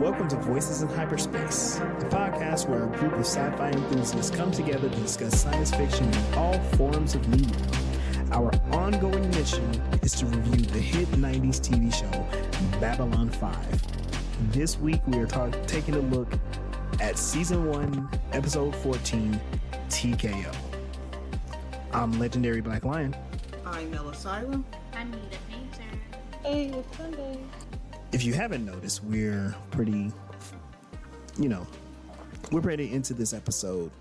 Welcome to Voices in Hyperspace, the podcast where a group of sci-fi enthusiasts come together to discuss science fiction in all forms of media. Our ongoing mission is to review the hit 90s TV show Babylon 5. This week we are taking a look at Season 1, Episode 14, TKO. I'm Legendary Black Lion. I'm Melisila. I'm Nita Painter. Hey, it's Sunday. If you haven't noticed, we're pretty into this episode.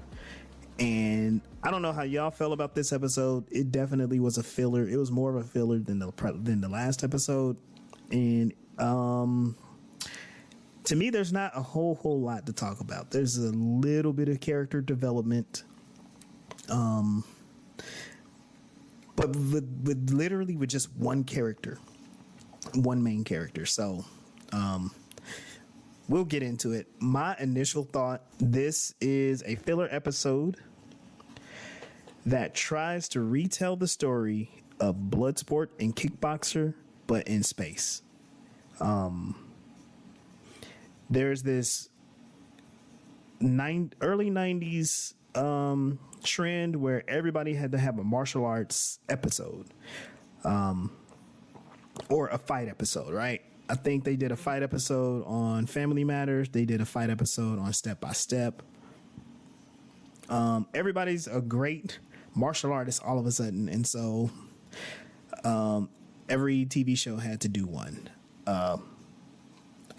And I don't know how y'all felt about this episode. It definitely was a filler. It was more of a filler than the last episode. And to me, there's not a whole lot to talk about. There's a little bit of character development. But with just one character. One main character. So we'll get into it. My initial thought, this is a filler episode that tries to retell the story of Bloodsport and Kickboxer, but in space. There's this early 90s trend where everybody had to have a martial arts episode. Or a fight episode, right? I think they did a fight episode on Family Matters. They did a fight episode on Step by Step. Everybody's a great martial artist all of a sudden. And so every TV show had to do one. I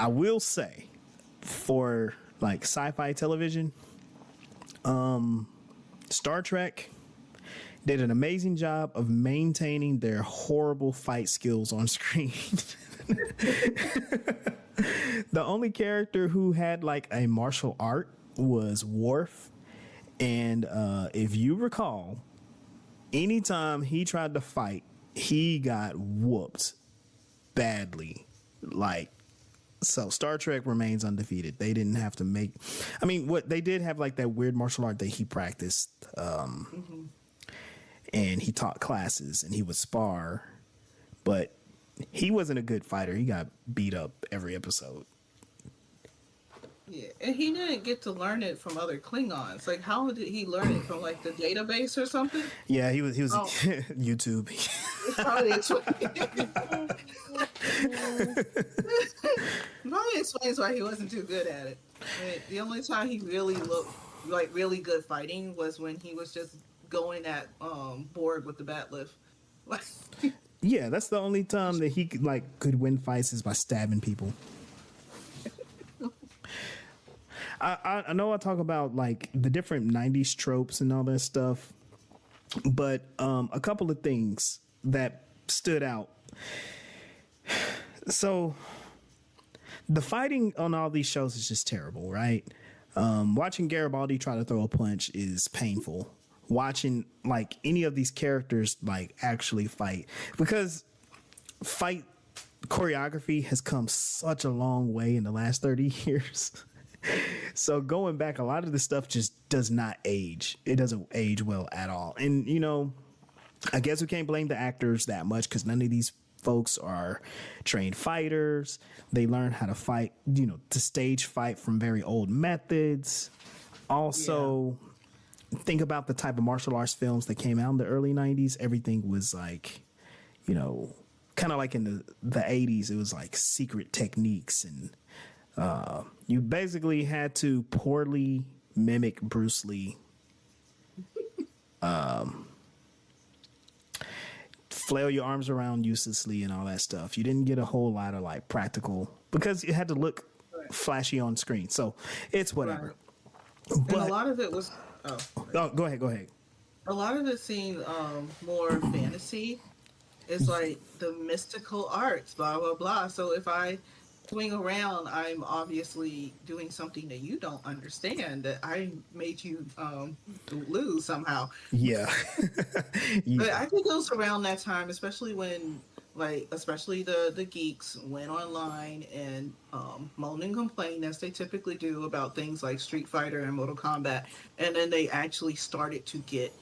will say, for like sci-fi television, Star Trek did an amazing job of maintaining their horrible fight skills on screen. The only character who had like a martial art was Worf. And if you recall, anytime he tried to fight, he got whooped badly. So Star Trek remains undefeated. They didn't have to what they did have, like that weird martial art that he practiced. And he taught classes and he would spar, but he wasn't a good fighter. He got beat up every episode. Yeah, and he didn't get to learn it from other Klingons. Like, how did he learn it from, like, the database or something? Yeah, he was YouTube. Probably explains why he wasn't too good at it. I mean, the only time he really looked like really good fighting was when he was just going at Borg with the bat lift. Yeah, that's the only time that he could win fights is by stabbing people. I know I talk about like the different 90s tropes and all that stuff, but a couple of things that stood out. So the fighting on all these shows is just terrible, right? Watching Garibaldi try to throw a punch is painful. Watching like any of these characters like actually fight, because fight choreography has come such a long way in the last 30 years. So going back, a lot of this stuff just does not age. It doesn't age well at all. And, I guess we can't blame the actors that much because none of these folks are trained fighters. They learn how to fight, to stage fight from very old methods. Also, think about the type of martial arts films that came out in the early 90s. Everything was like, kind of like in the 80s, it was like secret techniques. And you basically had to poorly mimic Bruce Lee. Flail your arms around uselessly and all that stuff. You didn't get a whole lot of like practical, because it had to look flashy on screen. So it's whatever. Right. But and a lot of it was... go ahead. A lot of it seemed more fantasy. It's like the mystical arts, blah, blah, blah. So if I swing around, I'm obviously doing something that you don't understand, that I made you lose somehow. Yeah. But I think it was around that time, especially when, especially the geeks went online and moan and complain, as they typically do, about things like Street Fighter and Mortal Kombat. And then they actually started to get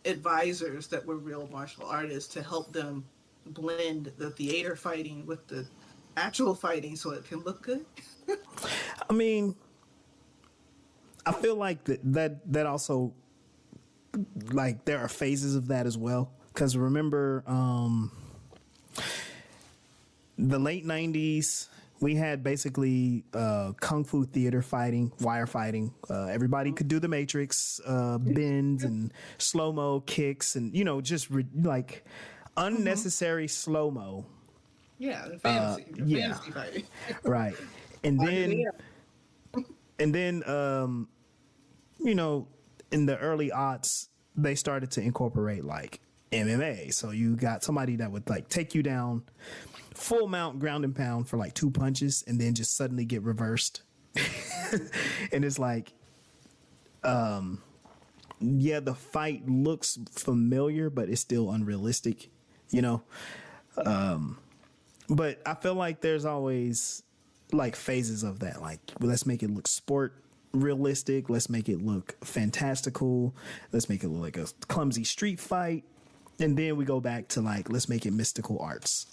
advisors that were real martial artists to help them blend the theater fighting with the actual fighting so it can look good. I mean, I feel like that also, like, there are phases of that as well. Because remember, the late 90s, we had basically kung fu theater fighting, wire fighting. Everybody could do the Matrix bends and slow mo kicks, and just like unnecessary slow mo. Yeah, the fantasy, yeah. fantasy fighting. Right, and then in the early aughts, they started to incorporate like MMA. So you got somebody that would like take you down full mount ground and pound for like 2 punches and then just suddenly get reversed. And it's like, yeah, the fight looks familiar, but it's still unrealistic, but I feel like there's always like phases of that. Like, let's make it look sport realistic. Let's make it look fantastical. Let's make it look like a clumsy street fight. And then we go back to like, let's make it mystical arts.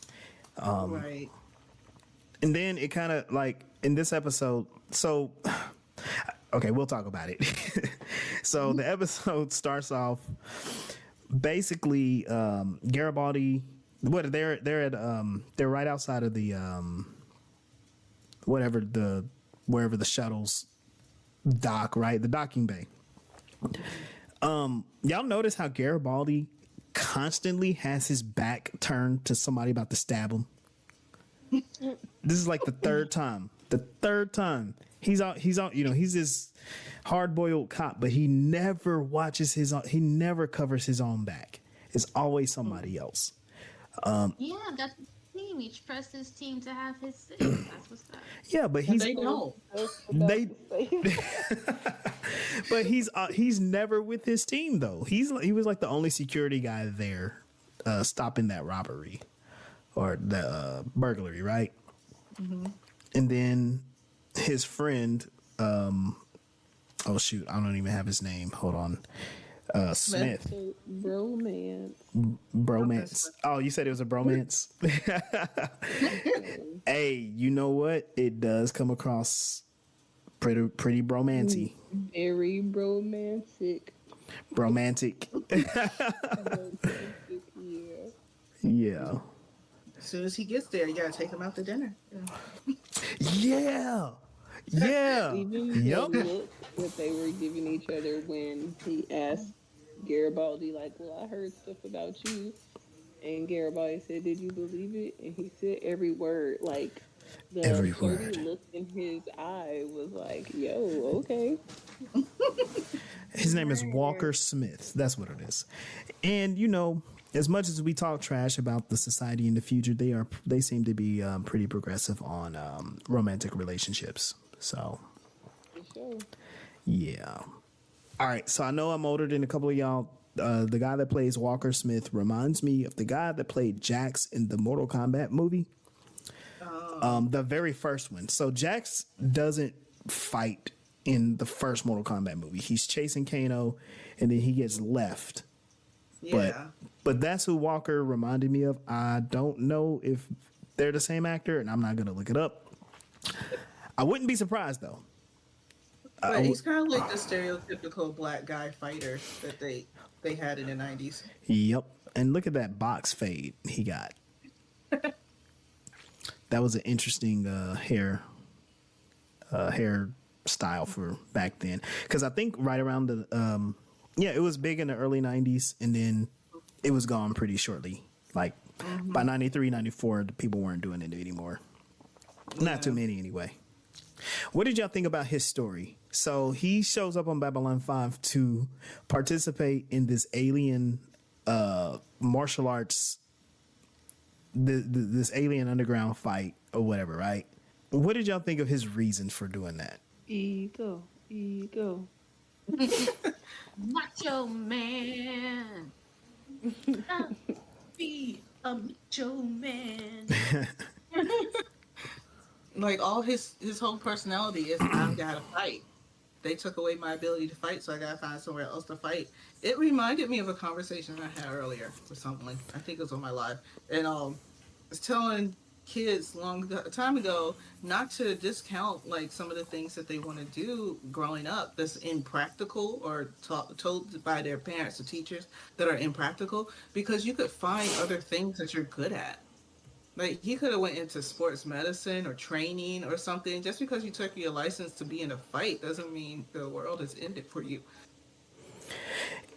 Right. And then it kind of like in this episode. So, okay, we'll talk about it. So the episode starts off basically, Garibaldi. What they're right outside of the wherever the shuttles dock, right? The docking bay. Y'all notice how Garibaldi constantly has his back turned to somebody about to stab him? This is like the third time. He's out, he's this hard-boiled cop, but he never covers his own back. It's always somebody else. Yeah, that's his team. He trusts his team to have his say. That's what's up. Yeah, but They don't. but he's never with his team though. He was like the only security guy there, stopping that robbery or the burglary, right? Mm-hmm. And then his friend, oh shoot, I don't even have his name. Hold on. Smith. Bromance. Oh, you said it was a bromance? Hey, you know what? It does come across pretty bromancy. Very romantic. Bromantic. Yeah. As soon as he gets there, you gotta take him out to dinner. Yeah. Even the look that they were giving each other when he asked Garibaldi, like, well, I heard stuff about you. And Garibaldi said, did you believe it? And he said every word. Like, the Every flirty word. look in his eye was like, yo, okay. His name is Walker Smith. That's what it is. And, as much as we talk trash about the society in the future, they seem to be pretty progressive on romantic relationships. So, For sure. yeah. All right. So I know I'm older than a couple of y'all. The guy that plays Walker Smith reminds me of the guy that played Jax in the Mortal Kombat movie. The very first one. So Jax doesn't fight in the first Mortal Kombat movie. He's chasing Kano and then he gets left. Yeah. But that's who Walker reminded me of. I don't know if they're the same actor, and I'm not going to look it up. I wouldn't be surprised, though. But he's kind of like the stereotypical black guy fighter that they had in the 90s. Yep. And look at that box fade he got. That was an interesting hair style for back then. Because I think right around the... it was big in the early 90s, and then it was gone pretty shortly. Like, by 93, 94, the people weren't doing it anymore. Yeah. Not too many, anyway. What did y'all think about his story? So he shows up on Babylon 5 to participate in this alien martial arts, this alien underground fight or whatever, right? What did y'all think of his reasons for doing that? Ego. Macho man. I'll be a macho man. Like, all his whole personality is, I've got to fight. They took away my ability to fight, so I got to find somewhere else to fight. It reminded me of a conversation I had earlier with someone. I think it was on my live. And I was telling kids time ago not to discount like some of the things that they want to do growing up that's impractical or told by their parents or teachers that are impractical, because you could find other things that you're good at. Like he could have went into sports medicine or training or something. Just because you took your license to be in a fight doesn't mean the world has ended for you.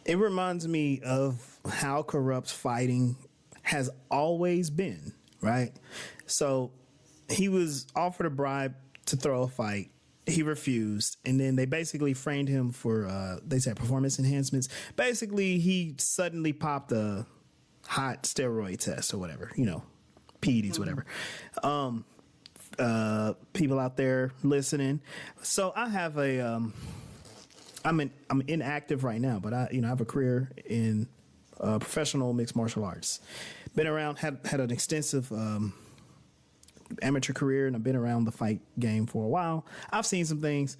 It reminds me of how corrupt fighting has always been, right? So he was offered a bribe to throw a fight. He refused, and then they basically framed him for, they said, performance enhancements. Basically, he suddenly popped a hot steroid test or whatever, PEDs, whatever. People out there listening. So I have I'm inactive right now, but I have a career in professional mixed martial arts. Been around, had an extensive amateur career, and I've been around the fight game for a while. I've seen some things.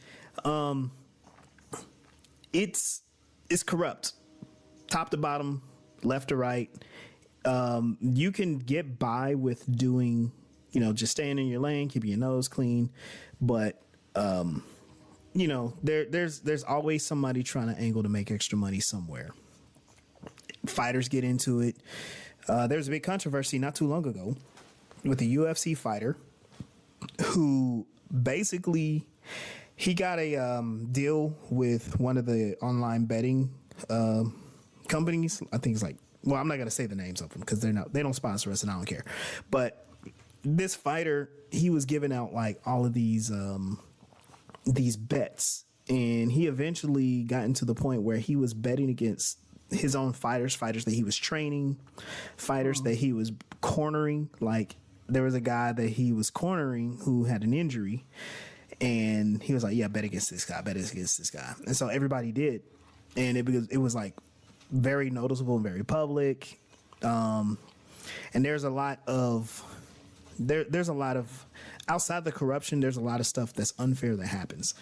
It's corrupt, top to bottom, left to right. You can get by with doing, just staying in your lane, keeping your nose clean, but there's always somebody trying to angle to make extra money somewhere. Fighters get into it. There's a big controversy not too long ago with a UFC fighter who basically he got a deal with one of the online betting companies. I think it's like, well, I'm not gonna say the names of them because they don't sponsor us, and I don't care. But this fighter, he was giving out like all of these bets, and he eventually gotten to the point where he was betting against his own fighters that he was training, fighters that he was cornering. Like there was a guy that he was cornering who had an injury, and he was like, yeah, bet against this guy, and so everybody did, and it was like very noticeable and very public. And there's a lot of outside the corruption, there's a lot of stuff that's unfair that happens.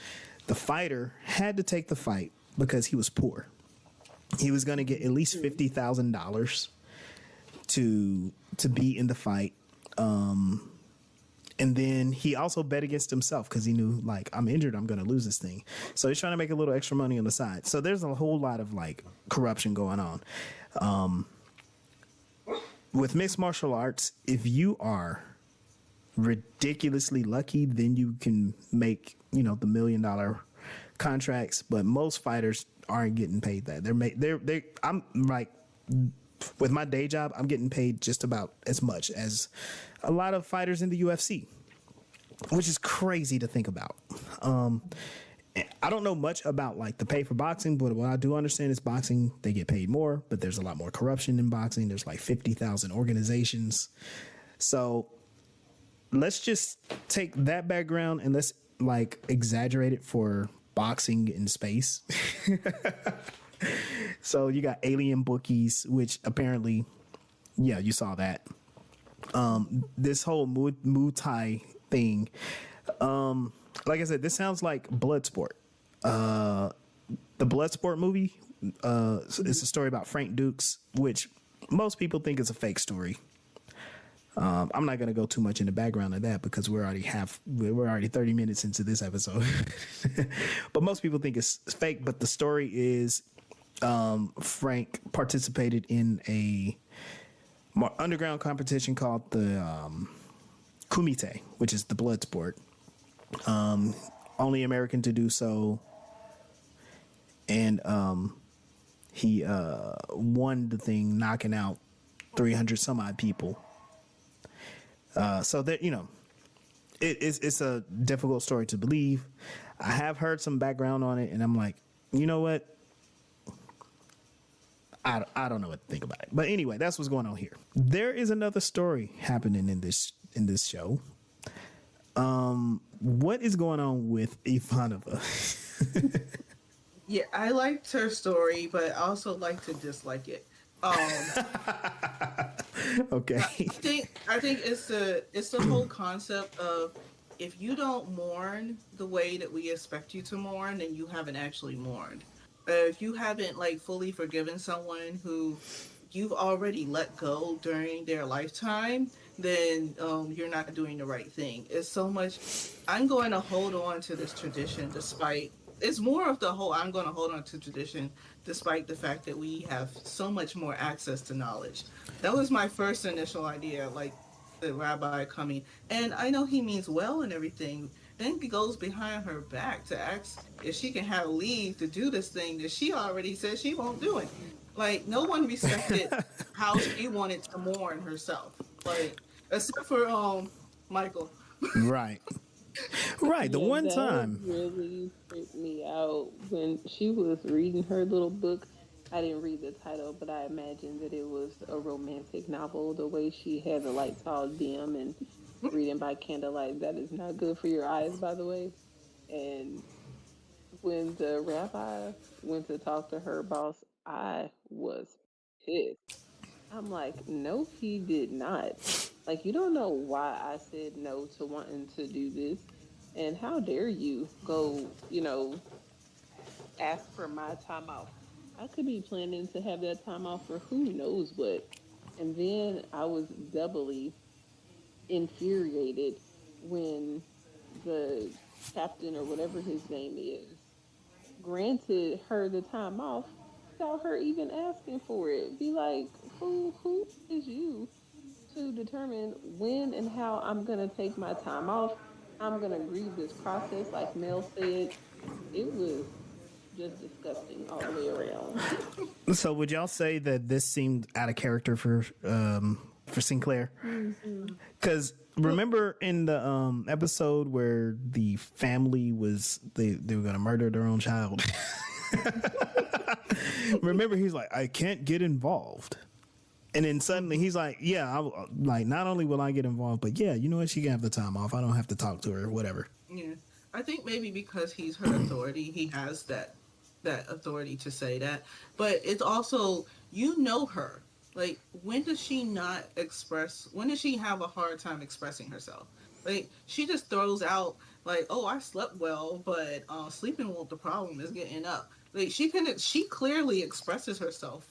The fighter had to take the fight because he was poor. He was going to get at least $50,000 to be in the fight. And then he also bet against himself because he knew, like, I'm injured, I'm going to lose this thing. So he's trying to make a little extra money on the side. So there's a whole lot of like corruption going on. With mixed martial arts, if you are ridiculously lucky, then you can make, the $1 million contracts, but most fighters aren't getting paid that. I'm like, with my day job, I'm getting paid just about as much as a lot of fighters in the UFC, which is crazy to think about. I don't know much about like the pay for boxing, but what I do understand is boxing, they get paid more, but there's a lot more corruption in boxing. There's like 50,000 organizations. So let's just take that background and let's like exaggerate it for boxing in space. So you got alien bookies, which apparently, yeah, you saw that. This whole Muay Thai thing. Like I said, this sounds like Bloodsport. The Bloodsport movie, it's a story about Frank Dukes, which most people think is a fake story. I'm not going to go too much in the background of that because we're already 30 minutes into this episode. But most people think it's fake. But the story is Frank participated in a underground competition called the Kumite, which is the blood sport. Only American to do so. And he won the thing, knocking out 300 some odd people. So that, it's a difficult story to believe. I have heard some background on it, and I'm like, you know what? I don't know what to think about it. But anyway, that's what's going on here. There is another story happening in this show. What is going on with Ivanova? Yeah, I liked her story, but I also like to dislike it. Okay. I think it's the whole concept of if you don't mourn the way that we expect you to mourn, then you haven't actually mourned. If you haven't like fully forgiven someone who you've already let go during their lifetime, then you're not doing the right thing. It's so much. I'm going to hold on to this tradition despite. It's more of the whole I'm going to hold on to tradition despite the fact that we have so much more access to knowledge. That was my first initial idea, like the rabbi coming. And I know he means well and everything. Then he goes behind her back to ask if she can have leave to do this thing that she already said she won't do it. Like, no one respected how she wanted to mourn herself. Like, except for Michael. Right. Right. The Yeah, one that time. really freaked me out when she was reading her little book. I didn't read the title, but I imagined that it was a romantic novel. The way she had the lights all dim and reading by candlelight, that is not good for your eyes, by the way. And when the rabbi went to talk to her boss, I was pissed. I'm like, no, he did not. Like, you don't know why I said no to wanting to do this. And how dare you go, ask for my time off? I could be planning to have that time off for who knows what. And then I was doubly infuriated when the captain or whatever his name is granted her the time off without her even asking for it. Be like, who is you to determine when and how I'm gonna take my time off? I'm gonna grieve this process, like Mel said. It was just disgusting all the way around. So would y'all say that this seemed out of character for Sinclair? Because remember in the episode where the family was they were going to murder their own child. Remember, he's like, I can't get involved. And then suddenly he's like, yeah, like, not only will I get involved, but yeah, you know what? She can have the time off. I don't have to talk to her, whatever. Yeah. I think maybe because he's her authority, he has that authority to say that. But it's also, you know her. Like, when does she not express, when does she have a hard time expressing herself? Like, she just throws out, like, oh, I slept well, but sleeping won't the problem, is getting up. Like, she clearly expresses herself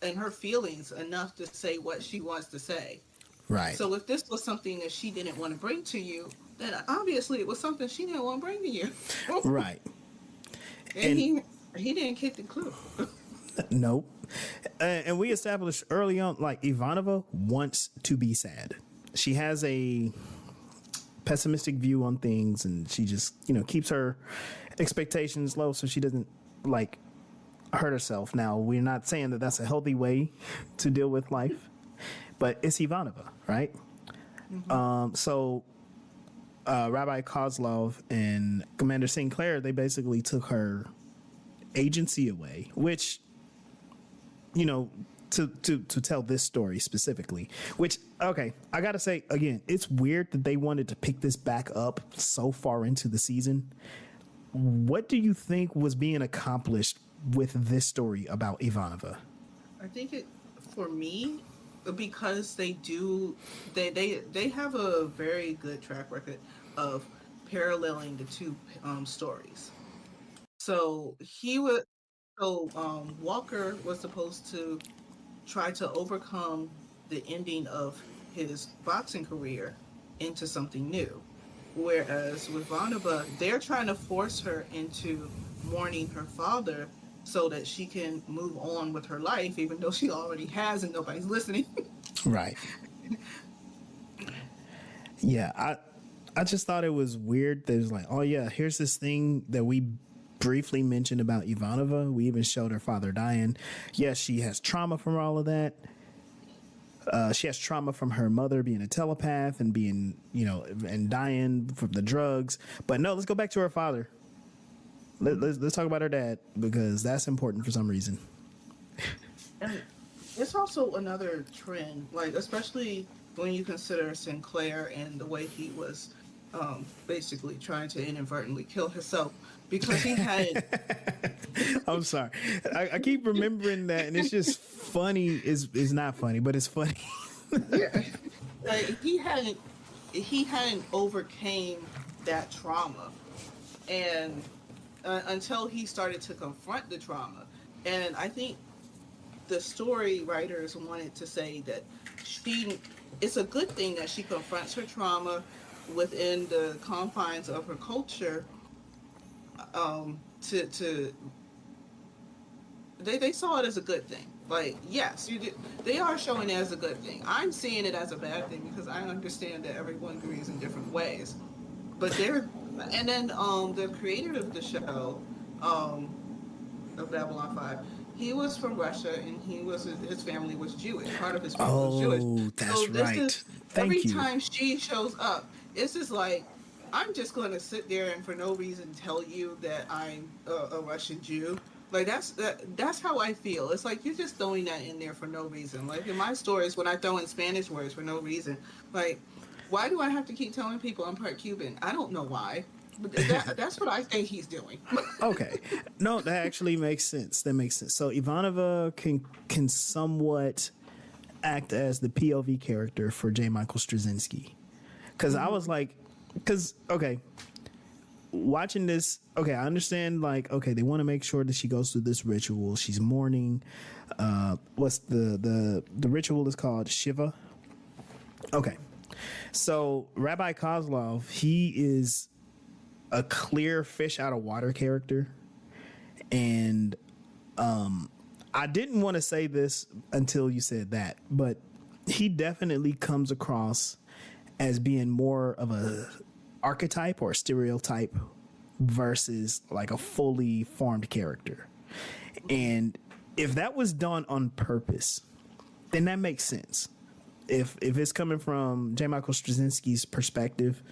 and her feelings enough to say what she wants to say. Right. So if this was something that she didn't want to bring to you, then obviously it was something she didn't want to bring to you. Right. And he didn't kick the clue. Nope. And we established early on, like, Ivanova wants to be sad. She has a pessimistic view on things, and she just, keeps her expectations low so she doesn't, like, hurt herself. Now, we're not saying that that's a healthy way to deal with life, but it's Ivanova, right? Mm-hmm. So Rabbi Kozlov and Commander Sinclair, they basically took her agency away, which, to tell this story specifically, which, okay, I gotta say, again, it's weird that they wanted to pick this back up so far into the season. What do you think was being accomplished with this story about Ivanova? I think for me, because they have a very good track record of paralleling the two stories. So Walker was supposed to try to overcome the ending of his boxing career into something new. Whereas with Vanova, they're trying to force her into mourning her father so that she can move on with her life, even though she already has and nobody's listening. Right. Yeah, I just thought it was weird. There's like, oh yeah, here's this thing that we briefly mentioned about Ivanova. We even showed her father dying. Yes, she has trauma from all of that. She has trauma from her mother being a telepath and being, and dying from the drugs. But no, let's go back to her father. Let's talk about her dad, because that's important for some reason. And it's also another trend, like, especially when you consider Sinclair and the way he was basically trying to inadvertently kill himself, because he had I'm sorry. I keep remembering that, and it's just funny. It's not funny, but it's funny. yeah, like, he hadn't overcame that trauma, and until he started to confront the trauma. And I think the story writers wanted to say that she, it's a good thing that she confronts her trauma within the confines of her culture. To they saw it as a good thing. Like, yes, you did, they are showing it as a good thing. I'm seeing it as a bad thing because I understand that everyone grieves in different ways. But they're, and then the creator of the show, of Babylon 5, he was from Russia, and his family was Jewish. Part of his family was Jewish. Oh, that's So this right. is Thank every you. time she shows up, it's just like, I'm just going to sit there and for no reason tell you that I'm a Russian Jew. Like that's how I feel. It's like you're just throwing that in there for no reason. Like in my stories, when I throw in Spanish words for no reason, like, why do I have to keep telling people I'm part Cuban? I don't know why. But that's what I think he's doing. Okay. No, that actually makes sense. That makes sense. So Ivanova can somewhat act as the POV character for J. Michael Straczynski. Because I was like, okay, watching this, okay, I understand, like, okay, they want to make sure that she goes through this ritual. She's mourning. What's the ritual is called Shiva. Okay. So Rabbi Kozlov, he is a clear fish out of water character. And I didn't want to say this until you said that, but he definitely comes across as being more of a archetype or a stereotype versus like a fully formed character. And if that was done on purpose, then that makes sense. If it's coming from J. Michael Straczynski's perspective,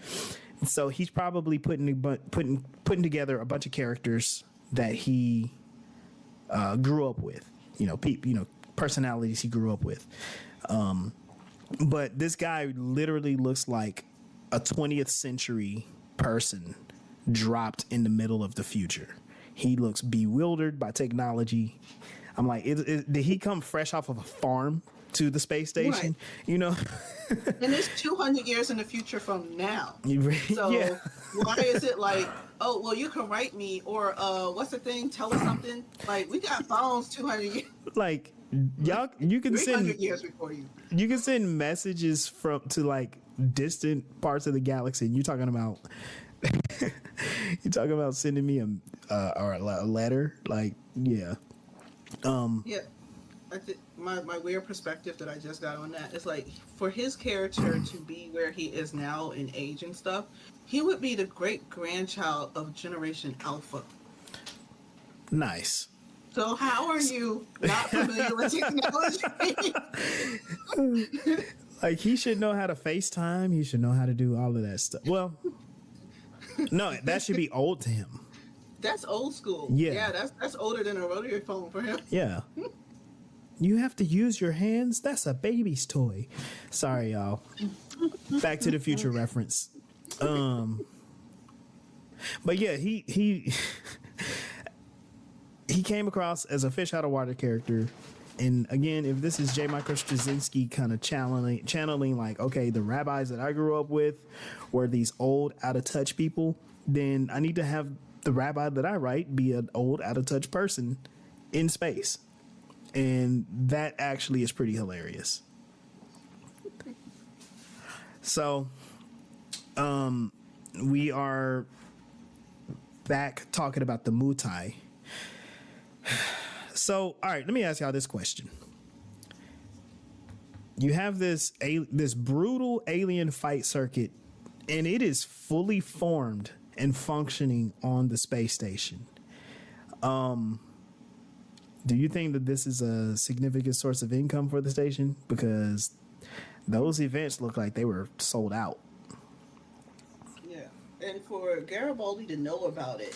so he's probably putting together a bunch of characters that he grew up with, personalities he grew up with. But this guy literally looks like a 20th century person dropped in the middle of the future. He looks bewildered by technology. I'm like, did he come fresh off of a farm to the space station? Right. And it's 200 years in the future from now. So yeah. Why is it like, oh, well, you can write me, or what's the thing? Tell us something. Like, we got phones 200 years. Like, y'all, you can 300 years before you. You can send messages to like distant parts of the galaxy. And you're talking about sending me a letter. Like, yeah. Yeah. I think my weird perspective that I just got on that is like, for his character to be where he is now in age and stuff, he would be the great grandchild of Generation Alpha. Nice. So how are you not familiar with technology? Like, he should know how to FaceTime. He should know how to do all of that stuff. Well, no, that should be old to him. That's old school. Yeah, that's older than a rotary phone for him. Yeah. You have to use your hands? That's a baby's toy. Sorry, y'all. Back to the Future reference. But yeah, he came across as a fish out of water character. And again, if this is J. Michael Straczynski kind of channeling like, okay, the rabbis that I grew up with were these old, out of touch people, then I need to have the rabbi that I write be an old, out of touch person in space. And that actually is pretty hilarious. So, we are back talking about the Mutai. So, all right, let me ask y'all this question. You have this brutal alien fight circuit, and it is fully formed and functioning on the space station. Do you think that this is a significant source of income for the station? Because those events look like they were sold out. Yeah, and for Garibaldi to know about it,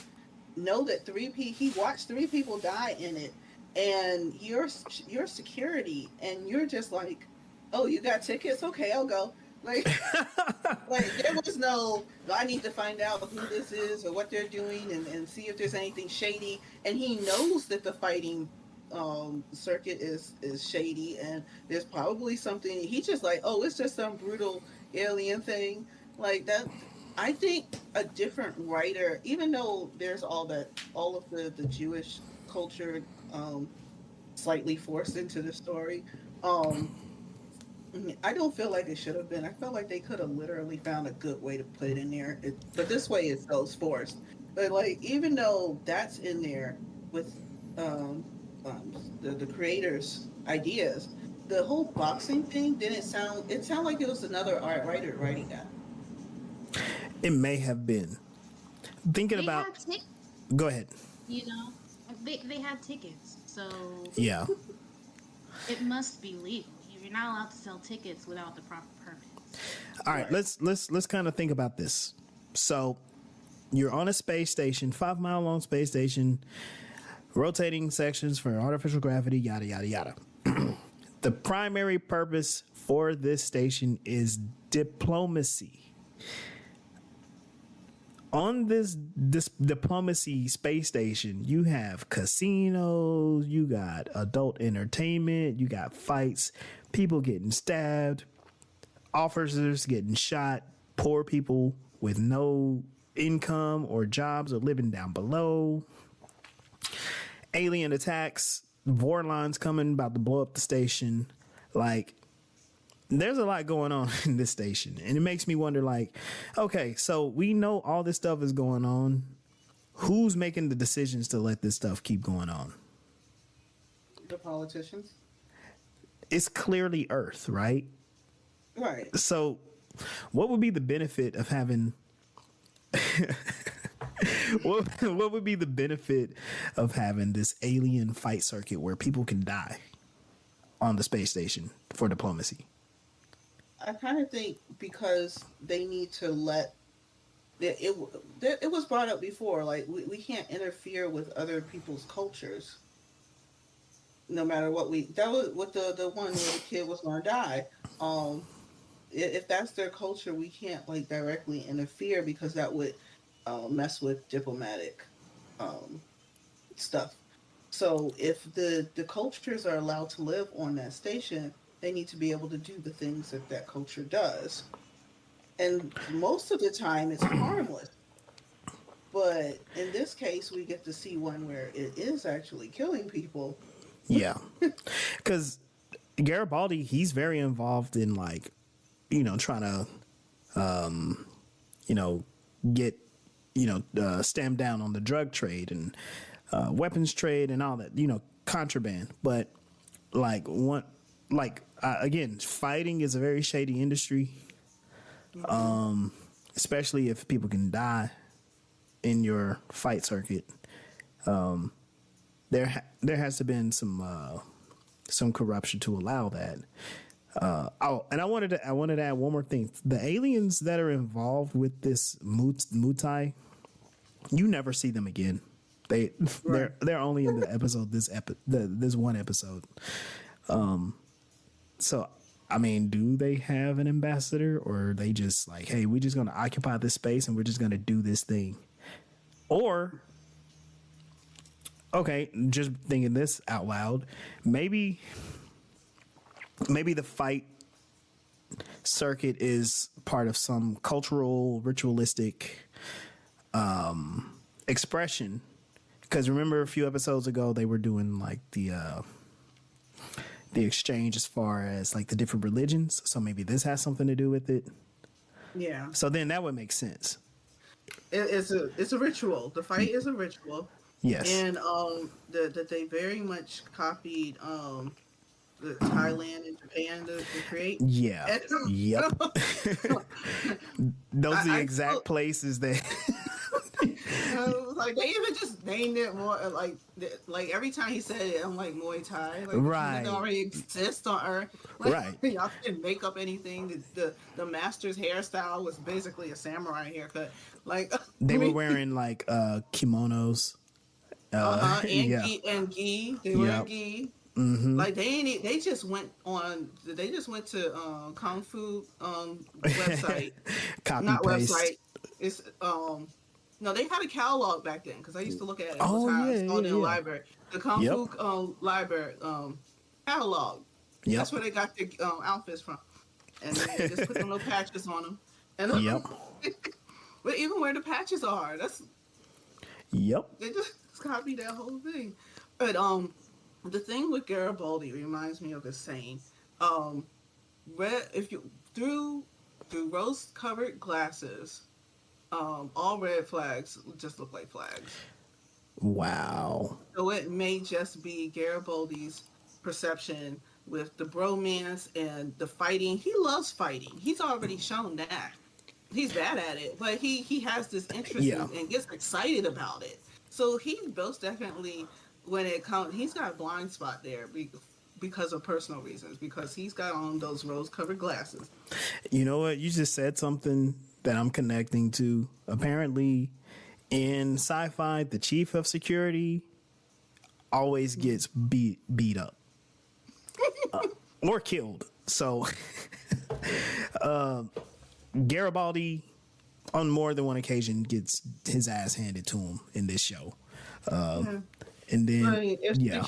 know that he watched 3 people die in it, and your security, and you're just like, oh, you got tickets? Okay, I'll go. Like, like there was no, I need to find out who this is or what they're doing and see if there's anything shady. And he knows that the fighting circuit is shady, and there's probably something. He's just like, oh, it's just some brutal alien thing like that. I think a different writer, even though there's all of the Jewish culture slightly forced into the story. Um, I don't feel like it should have been. I felt like they could have literally found a good way to put it in there. But this way it feels forced. But like, even though that's in there with um, um, the creators' ideas, the whole boxing thing didn't sound. It sounded like it was another art writer writing that. It may have been. Thinking They about. had tickets, Go ahead. you know. They had tickets, so Yeah. it must be legal. You're not allowed to sell tickets without the proper permits. All right. Let's kind of think about this. So, you're on a space station, 5 mile long space station, rotating sections for artificial gravity, yada yada yada. The primary purpose for this station is diplomacy. On this diplomacy space station, you have casinos, you got adult entertainment, you got fights, people getting stabbed, officers getting shot, poor people with no income or jobs or living down below, alien attacks, Vorlons coming about to blow up the station. Like, there's a lot going on in this station, and it makes me wonder, like, okay, so we know all this stuff is going on. Who's making the decisions to let this stuff keep going on? The politicians, It's clearly Earth, right? right? So what would be the benefit of having what would be the benefit of having this alien fight circuit where people can die on the space station for diplomacy? I kind of think because they need to let it was brought up before. Like we can't interfere with other people's cultures, no matter what we. That was what the one where the kid was going to die. If that's their culture, we can't like directly interfere because that would mess with diplomatic stuff. So if the cultures are allowed to live on that station, they need to be able to do the things that that culture does. And most of the time, it's harmless. But in this case, we get to see one where it is actually killing people. Yeah, because Garibaldi, he's very involved in, like, trying to, get, stamp down on the drug trade and weapons trade and all that, contraband. But again, fighting is a very shady industry, especially if people can die in your fight circuit. There has to been some corruption to allow that. And I wanted to add one more thing. The aliens that are involved with this Mutai, you never see them again. They're only in the episode this one episode. So I mean, do they have an ambassador, or are they just like, hey, we're just gonna occupy this space and we're just gonna do this thing? Or, okay, just thinking this out loud, maybe the fight circuit is part of some cultural, ritualistic expression. Because remember, a few episodes ago, they were doing like the exchange as far as like the different religions. So maybe this has something to do with it. Yeah. So then that would make sense. It's a ritual. The fight is a ritual. Yes. And that they very much copied the Thailand and Japan to create. Yeah. And, Yep. Those are the I exact feel- places that. like they even just named it more like every time he said it, I'm like Muay Thai. Like Right. it already exists on Earth. Like, Right. Y'all didn't make up anything. The master's hairstyle was basically a samurai haircut. Like They were wearing like kimonos. and yeah. gi. They were in Yep. gi. Mm-hmm. Like they just went to Kung Fu website. Copy Not paste. website. It's no, they had a catalog back then because I used to look at it all Oh, the time. yeah, It's on yeah, the yeah. library, the Kung Yep. Fu library catalog. Yep. That's where they got their outfits from, and they just put them little patches on them. And Yep. but even where the patches are, Yep. they just copied that whole thing. But The thing with Garibaldi reminds me of the saying, um, red if you through rose covered glasses, all red flags just look like flags. Wow. So it may just be Garibaldi's perception with the bromance and the fighting. He loves fighting. He's already shown that. He's bad at it, but he has this interest Yeah. and gets excited about it. So he most definitely, when it comes, he's got a blind spot there because of personal reasons, because he's got on those rose covered glasses. You know what? You just said something that I'm connecting to. Apparently, in sci-fi, the chief of security always gets beat up or killed. So Garibaldi, on more than one occasion, gets his ass handed to him in this show. Yeah. And then, I mean, yeah,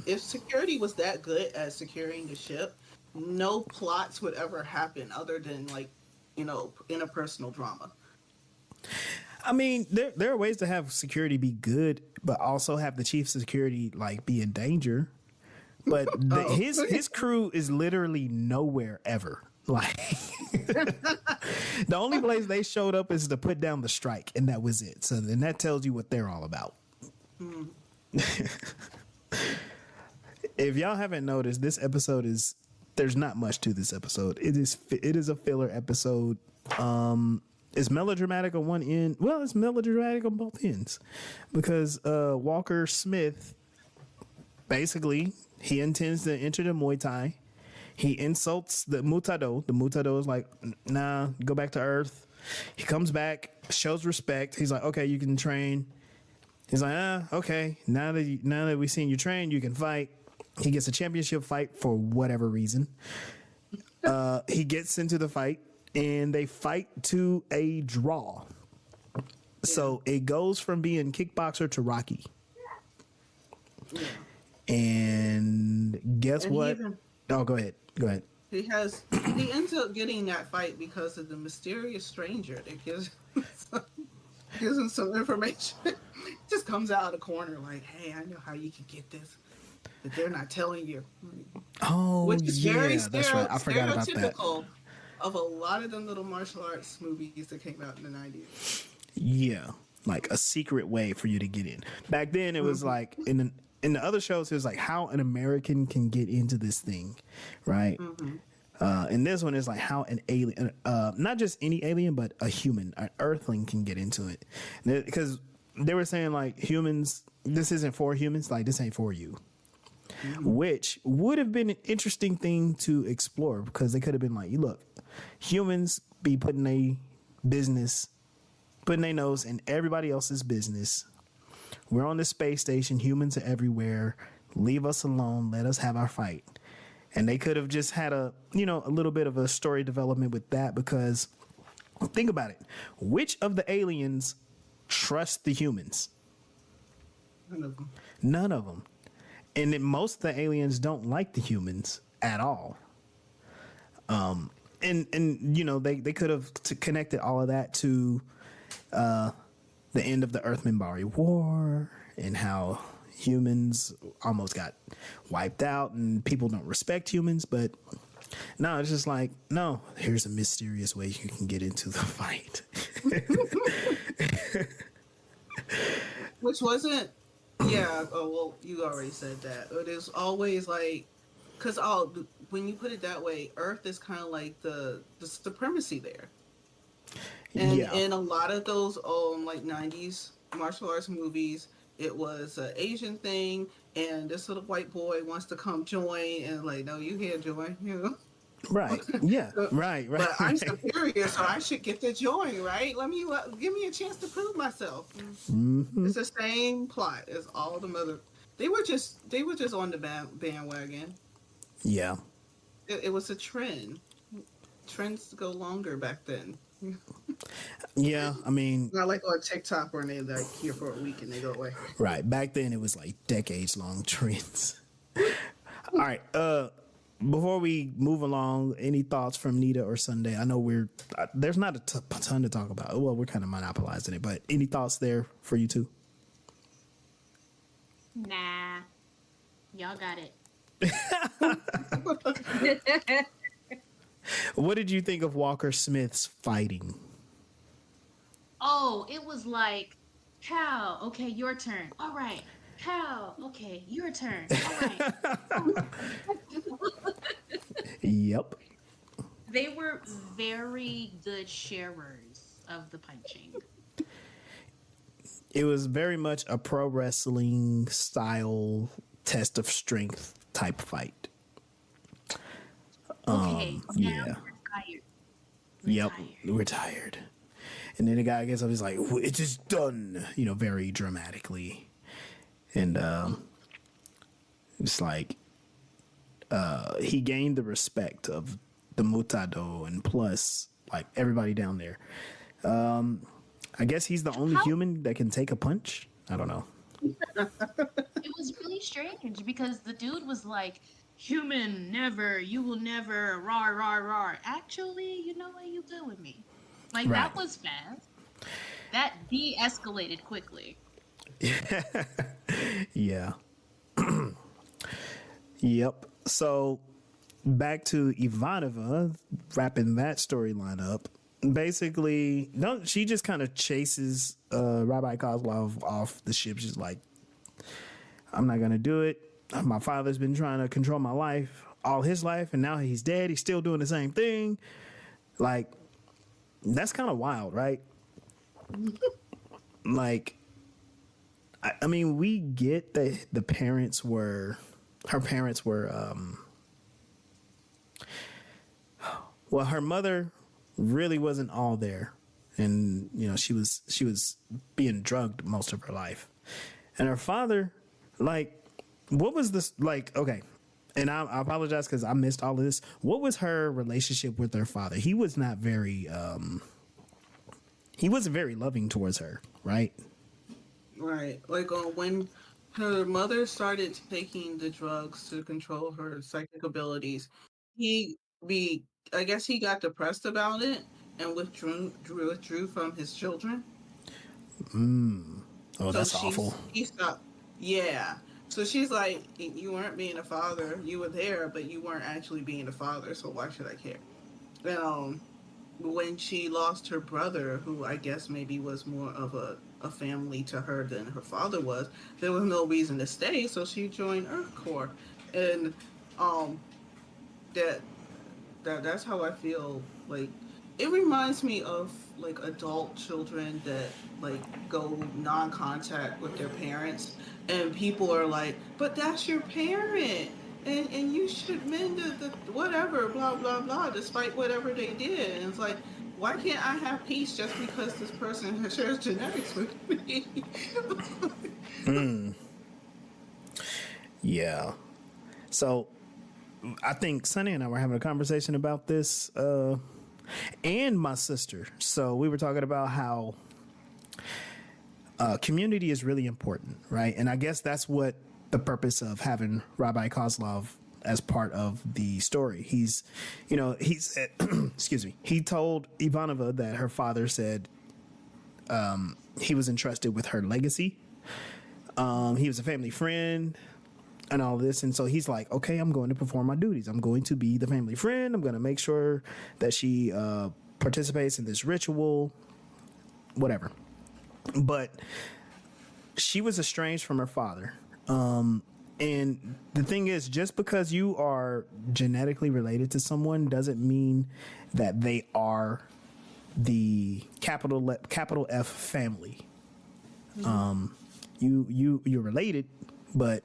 if security was that good at securing the ship, no plots would ever happen other than like, interpersonal drama. I mean, there are ways to have security be good, but also have the chief of security like be in danger. But his crew is literally nowhere ever. Like the only place they showed up is to put down the strike, and that was it. So then that tells you what they're all about. If y'all haven't noticed, this episode there's not much to this episode. It is a filler episode. It's melodramatic on one end. Well, it's melodramatic on both ends because Walker Smith basically he intends to enter the Muay Thai. He insults the Mutado. The Mutado is like, nah, go back to Earth. He comes back, shows respect. He's like, okay, you can train. He's like, okay, now that we've seen you train, you can fight. He gets a championship fight for whatever reason. He gets into the fight, and they fight to a draw. So it goes from being kickboxer to Rocky. Yeah. And guess And what? Oh, go ahead. he ends up getting that fight because of the mysterious stranger that gives him some information. Just comes out of the corner like, hey, I know how you can get this, but they're not telling you. Oh, Which is very that's right. I forgot about that. stereotypical of a lot of them little martial arts movies that came out in the 90s. Yeah, like a secret way for you to get in. Back then, it was like in the other shows, it was like how an American can get into this thing, right? And this one is like how an alien, not just any alien, but a human, an Earthling can get into it, because they were saying like humans, this isn't for humans, like this ain't for you. Which would have been an interesting thing to explore because they could have been like, look, humans be putting their nose in everybody else's business. We're on the space station. Humans are everywhere. Leave us alone. Let us have our fight. And they could have just had a little bit of a story development with that because think about it. Which of the aliens trust the humans? None of them. And most of the aliens don't like the humans at all. And they could have connected all of that to the end of the Earth-Minbari War and how humans almost got wiped out and people don't respect humans. But no, it's just like, no, here's a mysterious way you can get into the fight. Which wasn't, yeah, oh, well, you already said that. It is always like, because when you put it that way, Earth is kind of like the supremacy there. And in a lot of those like 90s martial arts movies, it was an Asian thing, and this little white boy wants to come join, and like, no, you can't join, Right. Yeah. Right. But I'm superior, so I should get to join, right? Give me a chance to prove myself. Mm-hmm. It's the same plot as all the other. They were just on the bandwagon. Yeah. It was a trend. Trends go longer back then. Yeah, I mean, Not like on TikTok where they like here for a week and they go away. right. Back then it was like decades long trends. All right. Before we move along, any thoughts from Nita or Sunday? I know there's not a ton to talk about. Well, we're kind of monopolizing it, but any thoughts there for you two? Nah. Y'all got it. What did you think of Walker Smith's fighting? Oh, it was like, cow, okay, your turn. All right. Cow, okay, your turn. All right. Yep. They were very good sharers of the punching. It was very much a pro wrestling style test of strength type fight. Okay, now yeah. we're tired. Yep. We're tired. And then the guy gets up, he's like, "It is done," very dramatically. And it's like he gained the respect of the Mutado and plus like everybody down there. I guess he's the only human that can take a punch. I don't know. It was really strange because the dude was like, human, never, you will never, rar, rar, rar. Actually, you know what, you good with me. Like, Right. that was fast. That de-escalated quickly. Yeah. Yep. So back to Ivanova, wrapping that storyline up. Basically, she just kind of chases Rabbi Kozlov off the ship. She's like, "I'm not gonna do it. My father's been trying to control my life all his life, and now he's dead. He's still doing the same thing." Like, that's kind of wild, right? Like, I mean, we get that her parents were, well, her mother really wasn't all there. And, she was being drugged most of her life. And her father, like, what was this, like, okay. And I apologize because I missed all of this. What was her relationship with her father? He was not very, he wasn't very loving towards her, right? Right. Like when her mother started taking the drugs to control her psychic abilities, I guess he got depressed about it and withdrew from his children. Oh, that's awful. He stopped. Yeah. So she's like, you weren't being a father. You were there, but you weren't actually being a father. So why should I care? And when she lost her brother, who I guess maybe was more of a family to her than her father was, there was no reason to stay. So she joined Earth Corps, and that's how I feel. Like, it reminds me of like adult children that like go non-contact with their parents, and people are like, but that's your parent, and you should mend the whatever, blah blah blah, despite whatever they did. And it's like, why can't I have peace just because this person shares genetics with me? Yeah. So I think Sunny and I were having a conversation about this, and my sister. So we were talking about how community is really important, right? And I guess that's what the purpose of having Rabbi Kozlov as part of the story. He's excuse me. He told Ivanova that her father said he was entrusted with her legacy. He was a family friend and all this. And so he's like, okay, I'm going to perform my duties. I'm going to be the family friend. I'm going to make sure that she participates in this ritual, whatever. But she was estranged from her father. And the thing is, just because you are genetically related to someone doesn't mean that they are the capital F family. You're related, but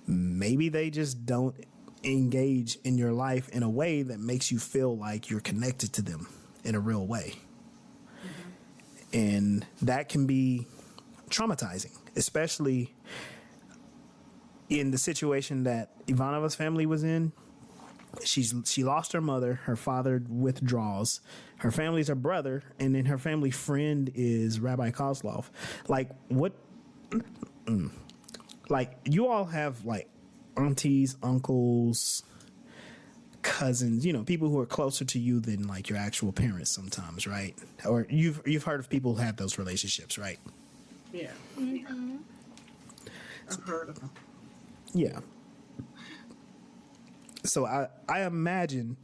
maybe they just don't engage in your life in a way that makes you feel like you're connected to them in a real way. And that can be traumatizing, especially in the situation that Ivanova's family was in. She lost her mother, her father withdraws, her family's her brother, and then her family friend is Rabbi Kozlov. Like, what? Like, you all have like aunties, uncles, cousins, people who are closer to you than like your actual parents sometimes, right? Or you've heard of people who have those relationships, right? Yeah. Mm-hmm. I've heard of them. Yeah. So I imagine,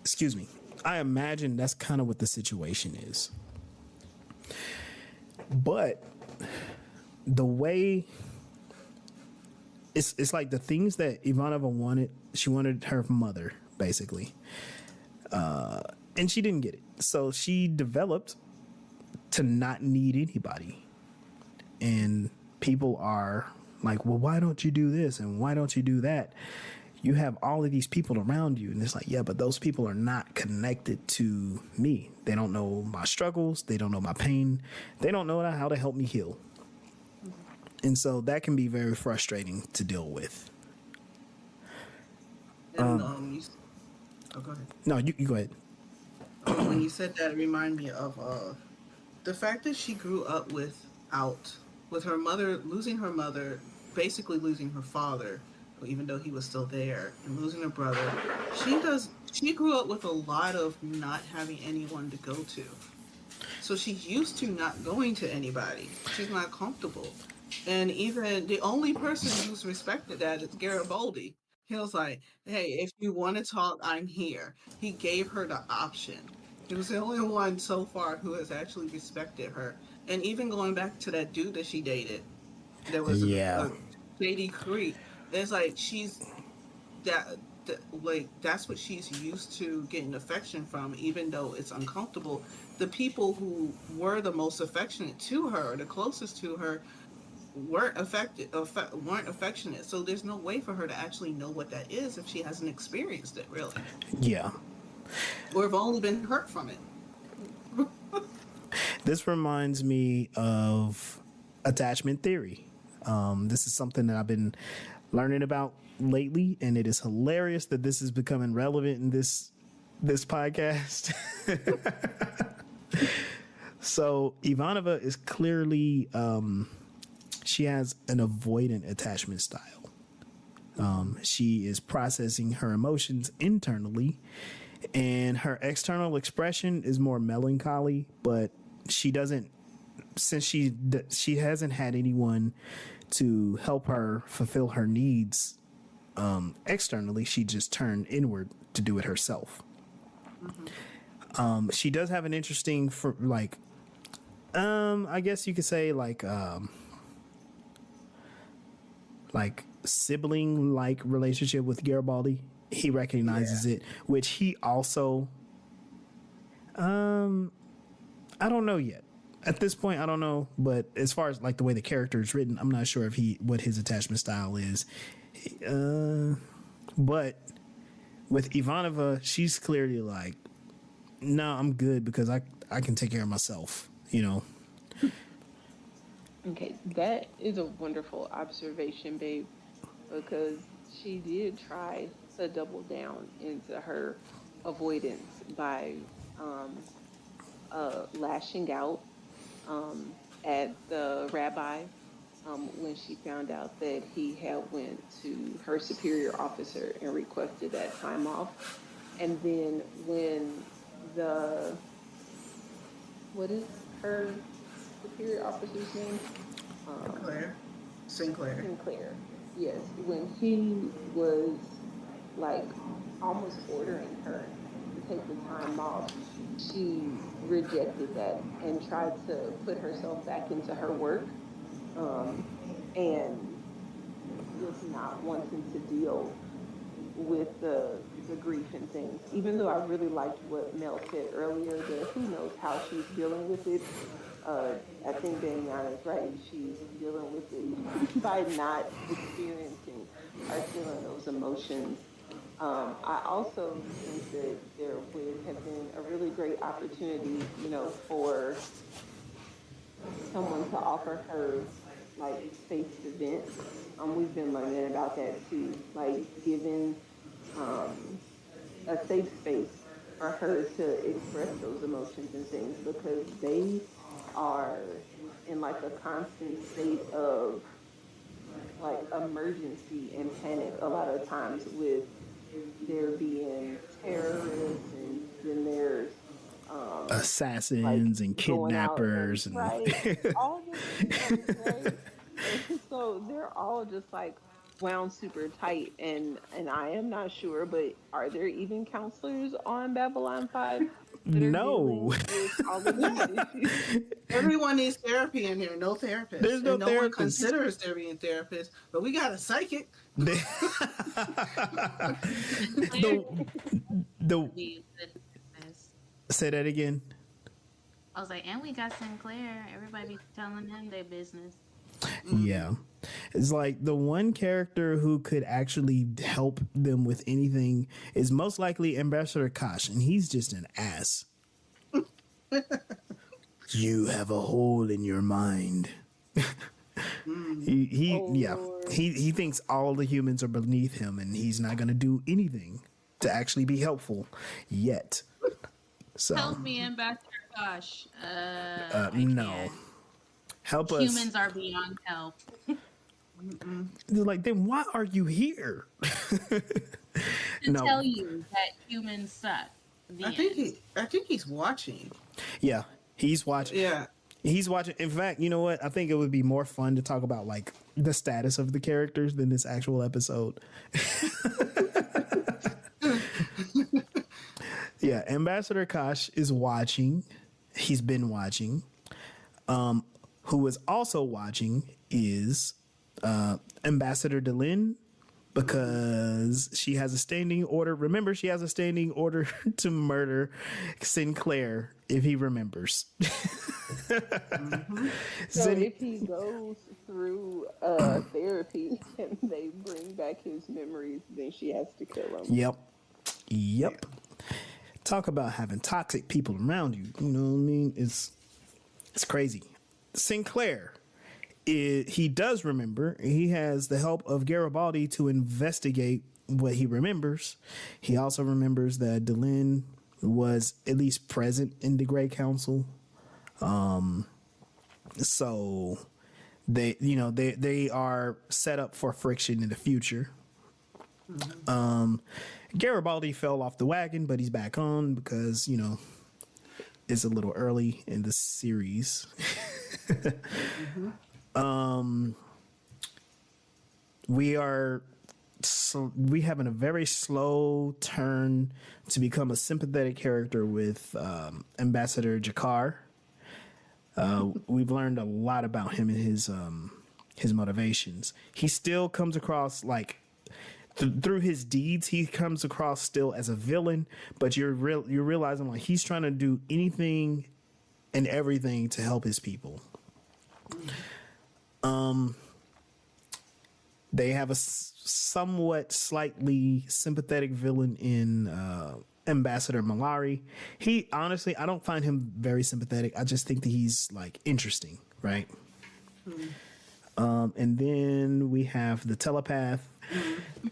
excuse me, I imagine that's kind of what the situation is. But the way it's like the things that Ivanova wanted, she wanted her mother basically, and she didn't get it. So she developed to not need anybody, and people are like, well, why don't you do this and why don't you do that? You have all of these people around you, and it's like, yeah, but those people are not connected to me. They don't know my struggles. They don't know my pain. They don't know how to help me heal. And so that can be very frustrating to deal with. And oh, go ahead. No, you go ahead. When you said that, it reminded me of the fact that she grew up with her mother, losing her mother, basically losing her father, even though he was still there, and losing her brother. She grew up with a lot of not having anyone to go to. So she's used to not going to anybody. She's not comfortable. And even the only person who's respected that is Garibaldi. He was like, hey, if you want to talk, I'm here. He gave her the option. He was the only one so far who has actually respected her. And even going back to that dude that she dated, there was a shady creep. It's like that's what she's used to getting affection from, even though it's uncomfortable. The people who were the most affectionate to her, the closest to her, weren't affectionate. So there's no way for her to actually know what that is if she hasn't experienced it, really. Yeah. Or have only been hurt from it. This reminds me of attachment theory. This is something that I've been learning about lately, and it is hilarious that this is becoming relevant in this podcast. So Ivanova is clearly she has an avoidant attachment style. She is processing her emotions internally, and her external expression is more melancholy, but she doesn't, since she hasn't had anyone to help her fulfill her needs externally, she just turned inward to do it herself. Mm-hmm. She does have an interesting, I guess you could say like sibling like relationship with Garibaldi. He recognizes it, which he also I don't know yet. At this point, I don't know, but as far as like the way the character is written, I'm not sure if what his attachment style is. But with Ivanova, she's clearly like, no, I'm good because I can take care of myself, you know. Okay, that is a wonderful observation, babe, because she did try to double down into her avoidance by lashing out at the rabbi when she found out that he had went to her superior officer and requested that time off. And then when what is her superior officer's name? Sinclair. Yes. When he was like almost ordering her to take the time off, she rejected that and tried to put herself back into her work, and was not wanting to deal with the grief and things. Even though I really liked what Mel said earlier, that who knows how she's dealing with it. I think Damian is right. She's dealing with it by not experiencing or feeling those emotions. I also think that there would have been a really great opportunity, you know, for someone to offer her like safe events. We've been learning about that too, like giving a safe space for her to express those emotions and things, because they are in like a constant state of like emergency and panic a lot of times, with there being terrorists and then there's assassins like and kidnappers right, all this stuff, right? And so they're all just like wound super tight, and I am not sure, but are there even counselors on Babylon 5 that are No. dealing with all of these issues? Everyone needs therapy in here, no therapists. There's no And no one therapists. considers there being therapists, but we got a psychic. the, the We did this. say that again. I was like, and we got Sinclair. Everybody telling him their business. Yeah. It's like the one character who could actually help them with anything is most likely Ambassador Kosh, and he's just an ass. You have a hole in your mind. He thinks all the humans are beneath him, and he's not going to do anything to actually be helpful yet. So Help me, Ambassador Kosh. no. Can't. Help us. Humans are beyond help. They're like, then why are you here? To No. tell you that humans suck. The I think he's watching. Yeah, he's watching. Yeah. He's watching. In fact, you know what? I think it would be more fun to talk about like the status of the characters than this actual episode. Yeah, Ambassador Kosh is watching. He's been watching. Who is also watching is Ambassador Delin, because she has a standing order. Remember, she has a standing order to murder Sinclair if he remembers. So if he goes through therapy and they bring back his memories, then she has to kill him. Yep. Talk about having toxic people around you. You know what I mean? It's crazy. Sinclair, he does remember. He has the help of Garibaldi to investigate what he remembers. He also remembers that Delin was at least present in the Grey Council. So they are set up for friction in the future. Garibaldi fell off the wagon, but he's back on because, it's a little early in the series. We having a very slow turn to become a sympathetic character with Ambassador Jakar. We've learned a lot about him and his motivations. He still comes across like through his deeds, he comes across still as a villain, but you're realizing like he's trying to do anything and everything to help his people. They have a somewhat slightly sympathetic villain in Ambassador Malari. He honestly, I don't find him very sympathetic. I just think that he's like interesting, right? And then we have the telepath.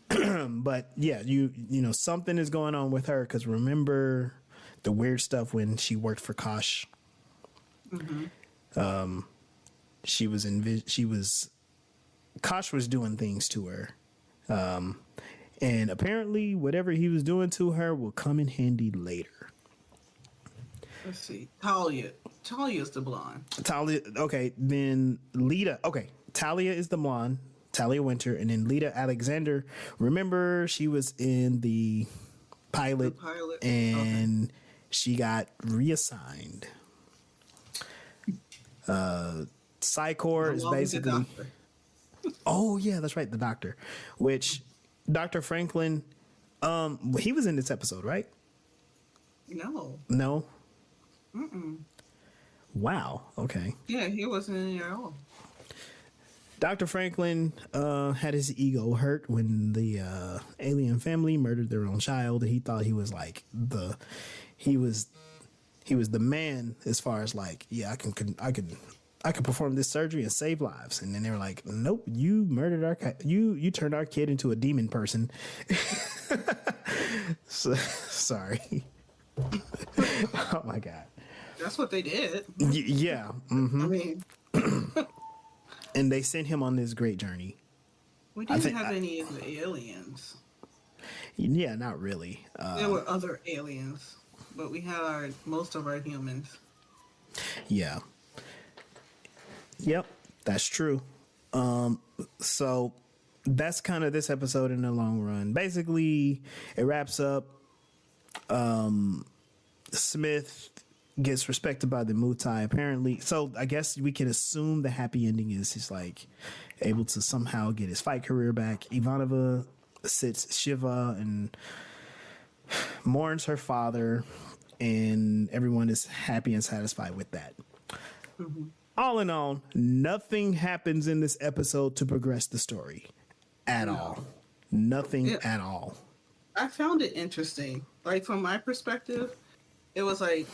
But yeah, you know something is going on with her because remember the weird stuff when she worked for Kosh. Kosh was doing things to her, and apparently whatever he was doing to her will come in handy later. Let's see. Talia's the blonde. Talia, okay, then Lita. Okay, Talia is the blonde. Talia Winter, and then Lita Alexander. Remember, she was in the pilot, and she got reassigned. Psychor is basically. Oh yeah, that's right, the doctor. Which Dr. Franklin, he was in this episode, right? No. No. Wow. Okay. Yeah, he wasn't in there at all. Dr. Franklin had his ego hurt when the alien family murdered their own child. He thought he was like he was the man as far as like, yeah, I could perform this surgery and save lives. And then they were like, nope, you murdered you turned our kid into a demon person. Sorry. Oh my God. That's what they did. Yeah. Mm-hmm. I mean, and they sent him on this great journey. we didn't have any of the aliens. Yeah, not really. There were other aliens, but we had most of our humans. Yeah. Yep, that's true. So that's kind of this episode in the long run. Basically, it wraps up. Smith gets respected by the Mutai, apparently. So I guess we can assume the happy ending is he's like able to somehow get his fight career back. Ivanova sits Shiva and mourns her father, and everyone is happy and satisfied with that. Mm-hmm. All in all, nothing happens in this episode to progress the story at all. Nothing at all. I found it interesting. Like, from my perspective, it was like,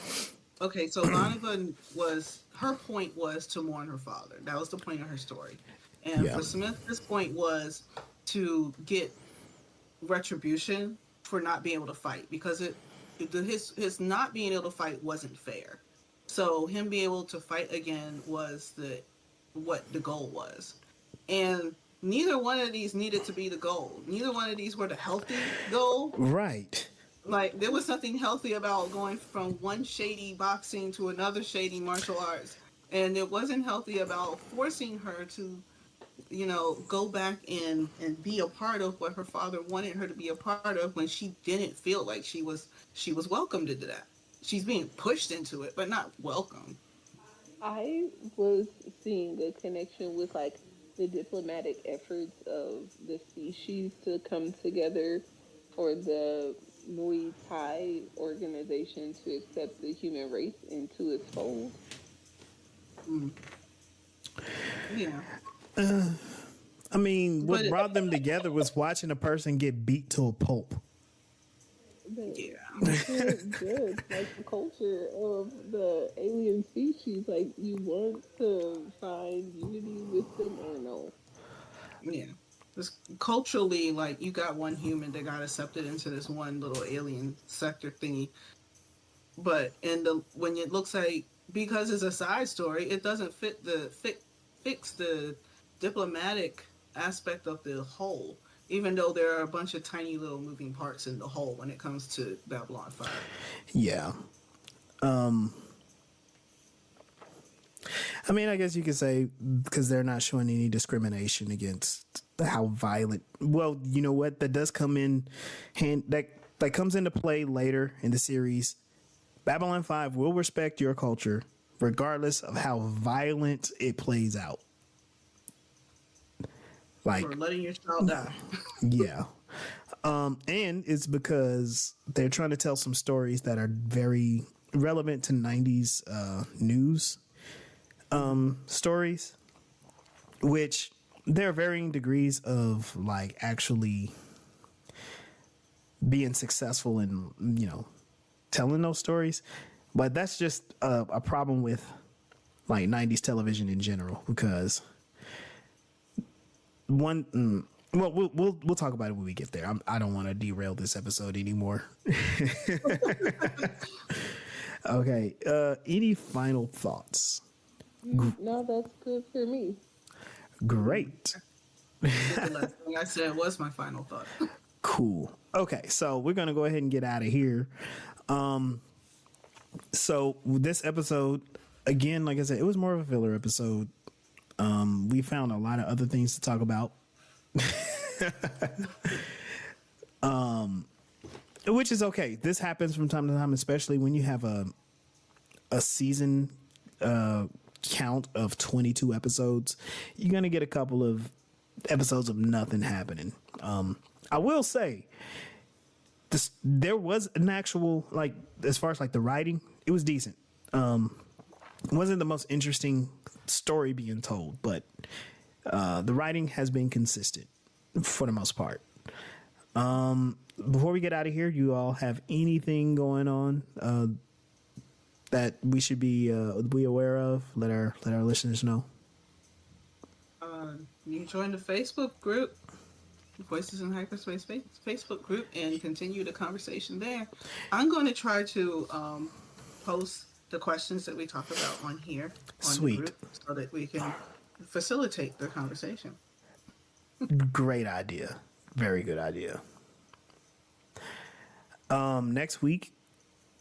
okay, so Ivanova her point was to mourn her father. That was the point of her story. And for Smith, his point was to get retribution for not being able to fight, because his not being able to fight wasn't fair. So him being able to fight again was what the goal was. And neither one of these needed to be the goal. Neither one of these were the healthy goal. Right. Like, there was nothing healthy about going from one shady boxing to another shady martial arts. And it wasn't healthy about forcing her to, go back and be a part of what her father wanted her to be a part of, when she didn't feel like she was welcomed into that. She's being pushed into it, but not welcome. I was seeing a connection with, like, the diplomatic efforts of the species to come together, or the Muay Thai organization to accept the human race into its fold. Yeah. I mean, what brought them together was watching a person get beat to a pulp. Yeah. Good. Like, the culture of the alien species, like, you want to find unity with them or no? Yeah. It's culturally, like, you got one human that got accepted into this one little alien sector thingy. But when it looks like, because it's a side story, it doesn't fix the diplomatic aspect of the whole, even though there are a bunch of tiny little moving parts in the whole when it comes to Babylon 5. Yeah. I mean, I guess you could say because they're not showing any discrimination against how violent. Well, you know what? That does come in hand. That comes into play later in the series. Babylon 5 will respect your culture regardless of how violent it plays out. Like, for letting your child die. Yeah. And it's because they're trying to tell some stories that are very relevant to 90s news stories, which there are varying degrees of, like, actually being successful in, telling those stories. But that's just a problem with, like, 90s television in general, because we'll talk about it when we get there. I don't want to derail this episode anymore. Okay. Any final thoughts? No, that's good for me. Great. The last thing I said was my final thought. Cool. Okay, so we're gonna go ahead and get out of here. So this episode, again, like I said, it was more of a filler episode. We found a lot of other things to talk about. Which is okay. This happens from time to time, especially when you have a season count of 22 episodes. You're gonna get a couple of episodes of nothing happening. I will say there was an actual, like, as far as like the writing, it was decent. It wasn't the most interesting story being told, but the writing has been consistent for the most part. Before we get out of here, you all have anything going on that we should be aware of? Let our listeners know. You can join the Facebook group, Voices in Hyperspace Facebook group, and continue the conversation there. I'm going to try to post the questions that we talk about on here, on Sweet. the group, so that we can facilitate the conversation. Great idea. Very good idea. Next week,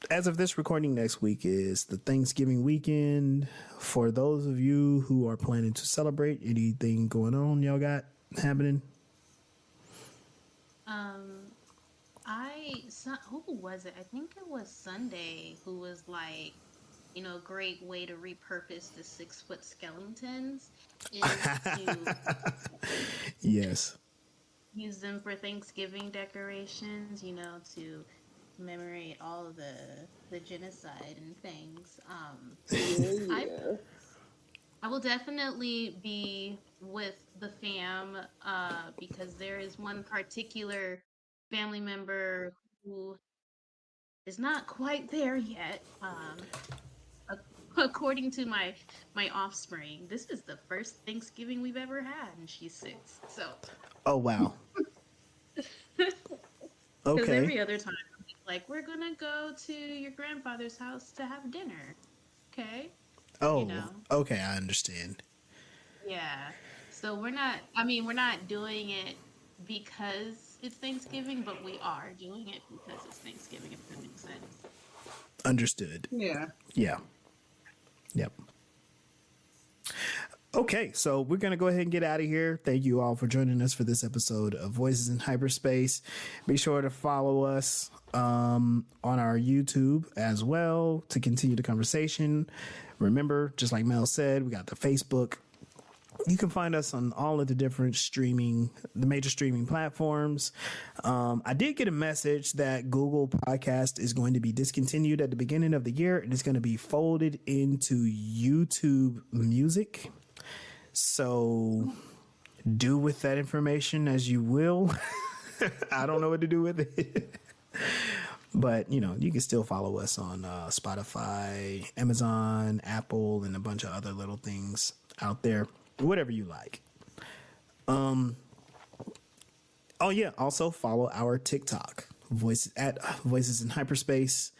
as of this recording, next week is the Thanksgiving weekend. For those of you who are planning to celebrate, anything going on y'all got happening? who was it? I think it was Sunday who was like, a great way to repurpose the 6-foot skeletons is to Yes. use them for Thanksgiving decorations, to commemorate all of the genocide and things. Yeah. I will definitely be with the fam because there is one particular family member who is not quite there yet. According to my offspring, this is the first Thanksgiving we've ever had, and she's 6. So. Oh wow. Because Okay. every other time, like, we're gonna go to your grandfather's house to have dinner. Okay. Oh. Okay, I understand. Yeah. So we're not doing it because it's Thanksgiving, but we are doing it because it's Thanksgiving, if that makes sense. Understood. Yeah. Yeah. Yep. Okay, so we're going to go ahead and get out of here. Thank you all for joining us for this episode of Voices in Hyperspace. Be sure to follow us on our YouTube as well to continue the conversation. Remember, just like Mel said, we got the Facebook. You can find us on all of the different the major streaming platforms. I did get a message that Google Podcast is going to be discontinued at the beginning of the year, and it's going to be folded into YouTube Music. So do with that information as you will. I don't know what to do with it. But, you can still follow us on Spotify, Amazon, Apple, and a bunch of other little things out there. Whatever you like. Oh yeah. Also follow our TikTok Voices in Hyperspace.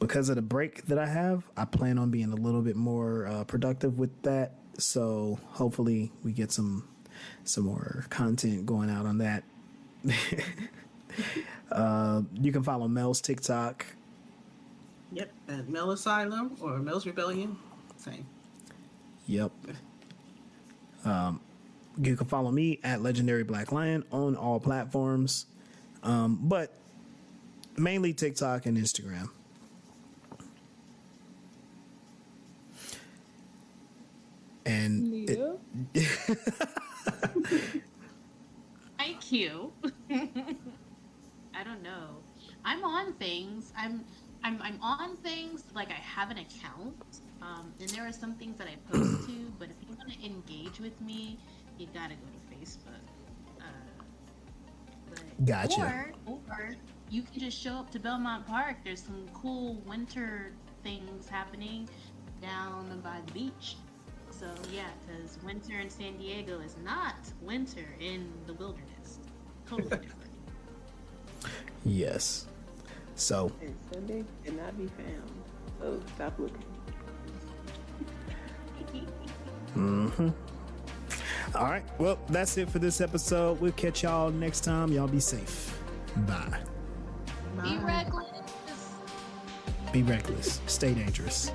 Because of the break that I have, I plan on being a little bit more productive with that. So hopefully we get some more content going out on that. You can follow Mel's TikTok. Yep. At Mel Asylum or Mel's Rebellion. Same. Yep. You can follow me at Legendary Black Lion on all platforms, but mainly TikTok and Instagram. And IQ. I don't know. I'm on things. I'm on things like I have an account. And there are some things that I post to, but if you want to engage with me, you gotta go to Facebook. Gotcha. Or you can just show up to Belmont Park. There's some cool winter things happening down by the beach. So yeah, because winter in San Diego is not winter in the wilderness. Totally different. Yes. So. And Sunday cannot be found. So stop looking. Mm-hmm. All right. Well, that's it for this episode. We'll catch y'all next time. Y'all be safe. Bye. Be reckless. Be reckless. Stay dangerous.